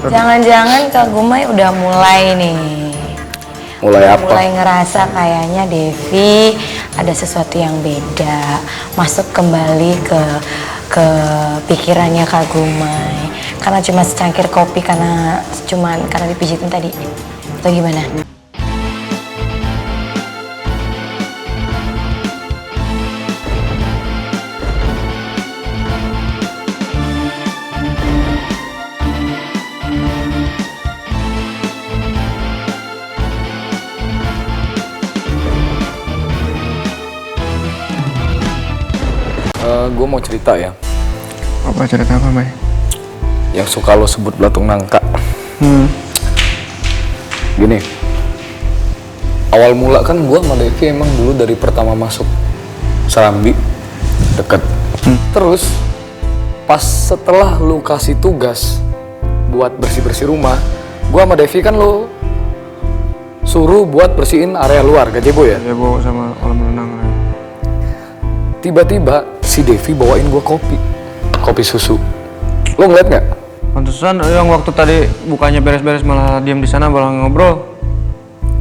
Jangan-jangan Kak Gumay udah mulai nih. Mulai apa? Mulai ngerasa kayaknya Devi ada sesuatu yang beda. Masuk kembali ke pikirannya Kak Gumay. Karena cuma secangkir kopi, karena dipijitin tadi. Atau gimana? Gue mau cerita ya. Apa cerita apa, Bay? Yang suka lo sebut belatung nangka. Gini, awal mula kan gue sama Devi emang dulu dari pertama masuk Serambi deket. Terus pas setelah lu kasih tugas buat bersih-bersih rumah, gue sama Devi kan lo suruh buat bersihin area luar, gazebo ya? Gazebo sama kolam renang. Tiba-tiba si Devi bawain gue kopi susu. Lo ngeliat nggak? Pantesan yang waktu tadi bukannya beres-beres malah diam di sana malah ngobrol.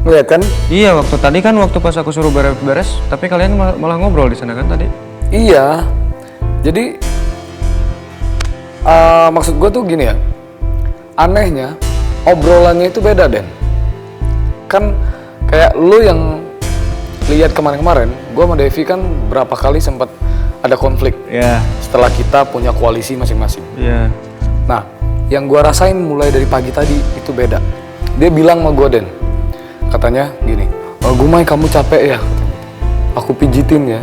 Ngeliat kan? Iya, waktu tadi kan waktu pas aku suruh beres-beres, tapi kalian malah ngobrol di sana kan tadi? Iya. Jadi maksud gue tuh gini ya. Anehnya obrolannya itu beda, Den. Kan kayak lu yang lihat kemarin-kemarin, gue sama Devi kan berapa kali sempat ada konflik. Iya. Setelah kita punya koalisi masing-masing. Iya. Nah, yang gue rasain mulai dari pagi tadi itu beda. Dia bilang sama gue, Den, katanya gini, Gumay kamu capek ya, aku pijitin ya.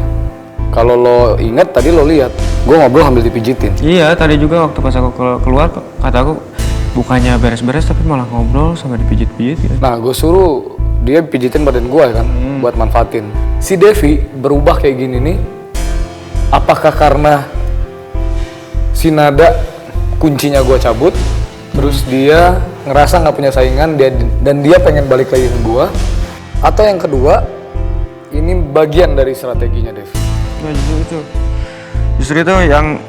Kalau lo inget tadi lo lihat, gue ngobrol sambil dipijitin. Iya, tadi juga waktu pas aku keluar kata aku bukannya beres-beres tapi malah ngobrol sama dipijit-pijit gitu. Nah, gue suruh dia pijitin badan gue kan, buat manfaatin. Si Devi berubah kayak gini nih, apakah karena si Nada kuncinya gue cabut, terus dia ngerasa nggak punya saingan dan dia pengen balik lagi ke gue, atau yang kedua ini bagian dari strateginya Devi? Nah, justru itu yang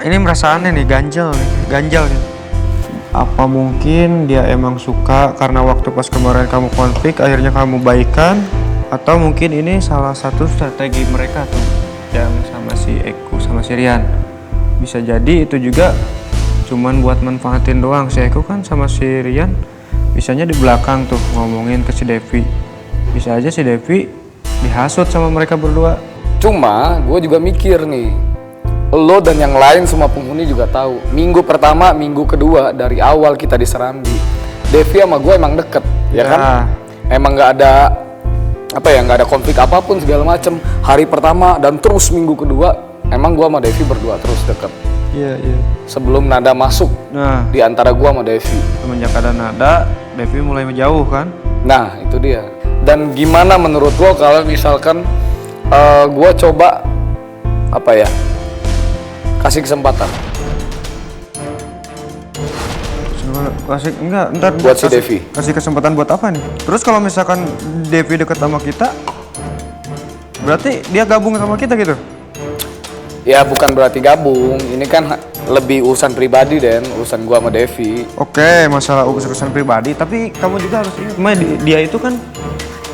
ini merasa aneh nih, ganjal nih. Apa mungkin dia emang suka karena waktu pas kemarin kamu konflik akhirnya kamu baikan, atau mungkin ini salah satu strategi mereka tuh yang sama si Eko sama si Rian. Bisa jadi itu juga cuman buat manfaatin doang. Si Eko kan sama si Rian bisanya di belakang tuh ngomongin ke si Devi. Bisa aja si Devi dihasut sama mereka berdua. Cuma gue juga mikir nih, lo dan yang lain semua penghuni juga tahu, minggu pertama, minggu kedua dari awal kita di Serambi, Devi sama gue emang deket, ya kan? Emang nggak ada konflik apapun segala macem. Hari pertama dan terus minggu kedua, emang gue sama Devi berdua terus deket. Iya. Sebelum Nada masuk, di antara gue sama Devi. Semenjak ada Nada, Devi mulai menjauh kan? Nah, itu dia. Dan gimana menurut lo kalau misalkan gue coba kasih kesempatan? Ntar buat si Devi. Kasih kesempatan buat apa nih? Terus kalau misalkan Devi deket sama kita, berarti dia gabung sama kita gitu? Ya bukan berarti gabung, ini kan lebih urusan pribadi Dan, urusan gua sama Devi. Oke, masalah urusan pribadi, tapi kamu juga harus ingat,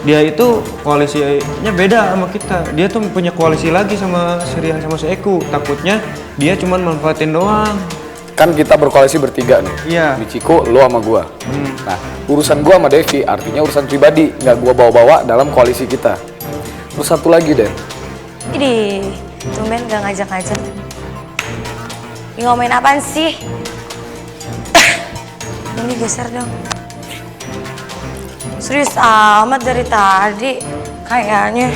dia itu koalisinya beda sama kita. Dia tuh punya koalisi lagi sama si Rian sama si Eko. Takutnya dia cuman manfaatin doang. Kan kita berkoalisi bertiga nih. Iya. Di Ciko, lo sama gua. Nah, urusan gua sama Devi artinya urusan pribadi, nggak gua bawa-bawa dalam koalisi kita. Terus satu lagi Dan. Idih, tumben gak ngajak-ngajak. Ini ngomongin apaan sih? Ini geser dong. Serius amat dari tadi kayaknya.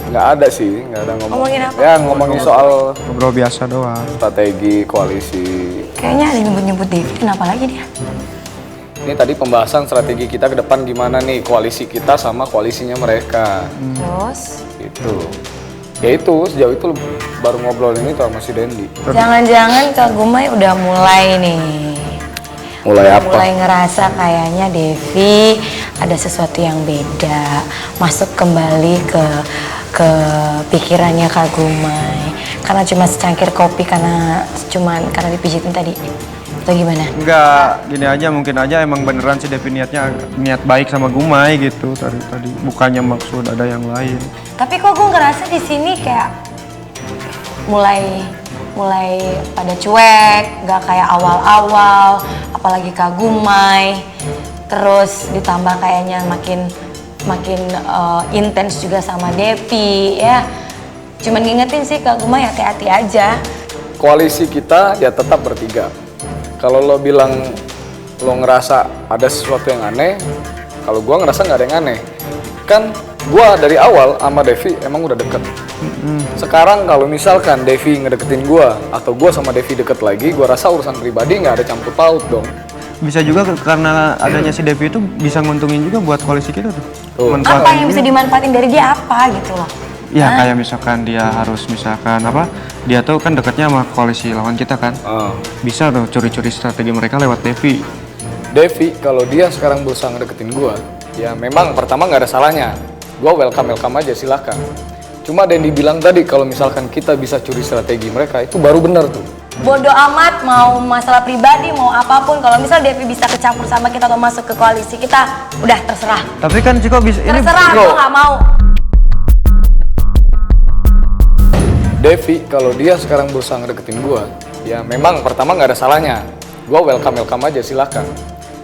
Nggak ada sih, nggak ada Ngomongin apa? Ya ngomongin soal Ngobrol biasa doang. strategi koalisi. Kayaknya ada nyebut-nyebut Devi, kenapa lagi dia? Ini tadi pembahasan strategi kita ke depan gimana nih koalisi kita sama koalisinya mereka. Terus? Itu. Ya itu, sejauh itu baru ngobrol ini sama si Dendi. Jangan-jangan Kak Gumay udah mulai nih. Mulai apa? Mulai ngerasa kayaknya Devi ada sesuatu yang beda. Masuk kembali ke pikirannya Kak Gumay. Karena cuma secangkir kopi, karena dipijitin tadi. Atau atau gimana? Enggak, gini aja, mungkin aja emang beneran si Devi niatnya niat baik sama Gumai gitu tadi bukannya maksud ada yang lain. Tapi kok gue ngerasa di sini kayak mulai pada cuek, nggak kayak awal-awal, apalagi Kak Gumai. Terus ditambah kayaknya makin intens juga sama Devi ya. Cuman ngingetin sih Kak Gumai, hati-hati aja. Koalisi kita ya tetap bertiga. Kalau lo bilang lo ngerasa ada sesuatu yang aneh, kalau gua ngerasa nggak ada yang aneh. Kan gua dari awal sama Devi emang udah deket. Sekarang kalau misalkan Devi ngedeketin gua atau gua sama Devi deket lagi, gua rasa urusan pribadi nggak ada campur paut dong. Bisa juga karena adanya si Devi itu bisa nguntungin juga buat koalisi kita tuh. Apa yang bisa dimanfaatin dari dia apa gitu loh? Ya kayak misalkan dia harus dia tuh kan dekatnya sama koalisi lawan kita kan. Bisa tuh curi-curi strategi mereka lewat Devi. Devi kalau dia sekarang berusaha ngedeketin gua, ya memang pertama nggak ada salahnya. Gua welcome aja, silakan. Cuma dan dibilang tadi kalau misalkan kita bisa curi strategi mereka, itu baru bener tuh. Bodoh amat mau masalah pribadi mau apapun, kalau misal Devi bisa kecampur sama kita atau masuk ke koalisi kita, udah terserah. Tapi kan Ciko bisa Terserah, gue nggak mau. Devi kalau dia sekarang berusaha ngedeketin gua, ya memang pertama nggak ada salahnya. Gua welcome aja, silakan.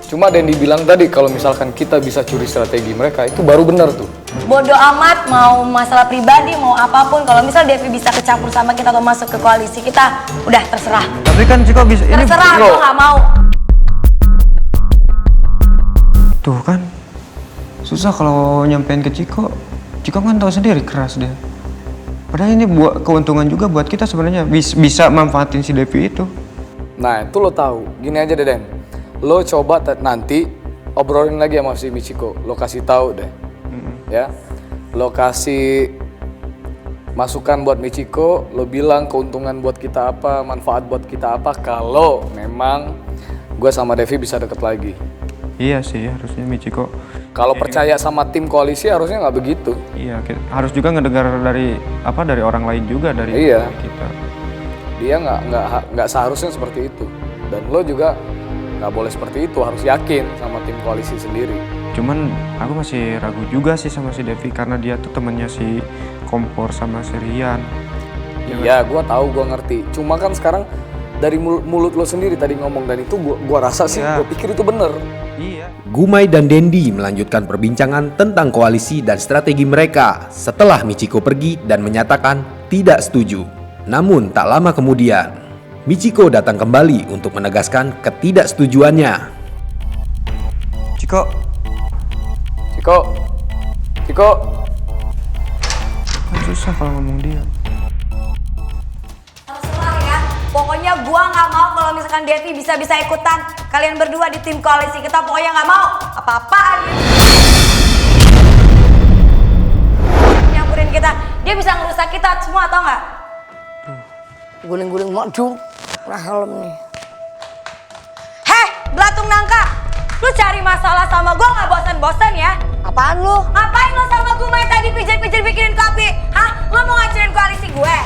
Cuma dan dibilang tadi kalau misalkan kita bisa curi strategi mereka, itu baru bener tuh. Bodoh amat mau masalah pribadi mau apapun, kalau misal Devi bisa kecampur sama kita atau masuk ke koalisi kita, udah terserah. Tapi kan Ciko bisa Terserah, gue nggak mau. Tuh kan susah kalau nyampein ke Ciko. Ciko kan tahu sendiri keras dia. Padahal ini buat keuntungan juga buat kita sebenarnya, bisa manfaatin si Devi itu. Nah itu lo tahu. Gini aja Deden, lo coba nanti obrolin lagi sama si Michiko. Lo kasih tahu deh, ya. Lo kasih masukan buat Michiko. Lo bilang keuntungan buat kita apa, manfaat buat kita apa. Kalau memang gue sama Devi bisa deket lagi. Iya sih, harusnya Michiko. Kalau percaya sama tim koalisi harusnya nggak begitu. Iya, harus juga ngedengar dari orang lain juga dari kita. Dia nggak seharusnya seperti itu. Dan lo juga nggak boleh seperti itu. Harus yakin sama tim koalisi sendiri. Cuman aku masih ragu juga sih sama si Devi karena dia tuh temennya si Kompor sama si Rian. Iya, gue tahu, gue ngerti. Cuma kan sekarang dari mulut lo sendiri tadi ngomong dan itu gue rasa sih, gue pikir itu bener. Iya. Gumai dan Dendi melanjutkan perbincangan tentang koalisi dan strategi mereka setelah Michiko pergi dan menyatakan tidak setuju. Namun tak lama kemudian, Michiko datang kembali untuk menegaskan ketidaksetujuannya. Ciko. Kan susah kalau ngomong dia. Terserah ya, pokoknya gua nggak mau kalau misalkan Devi bisa ikutan kalian berdua di tim koalisi kita, pokoknya nggak mau apa-apaan. Nyampurin kita, dia bisa ngerusak kita semua, tau nggak? Guling-guling madu, nah helm nih. Heh, belatung nangka, lu cari masalah sama gua nggak bosan-bosan ya? Apaan lu? Ngapain lu sama Gumai tadi pijit-pijit bikinin kopi? Hah? Lu mau ngancurin koalisi gue?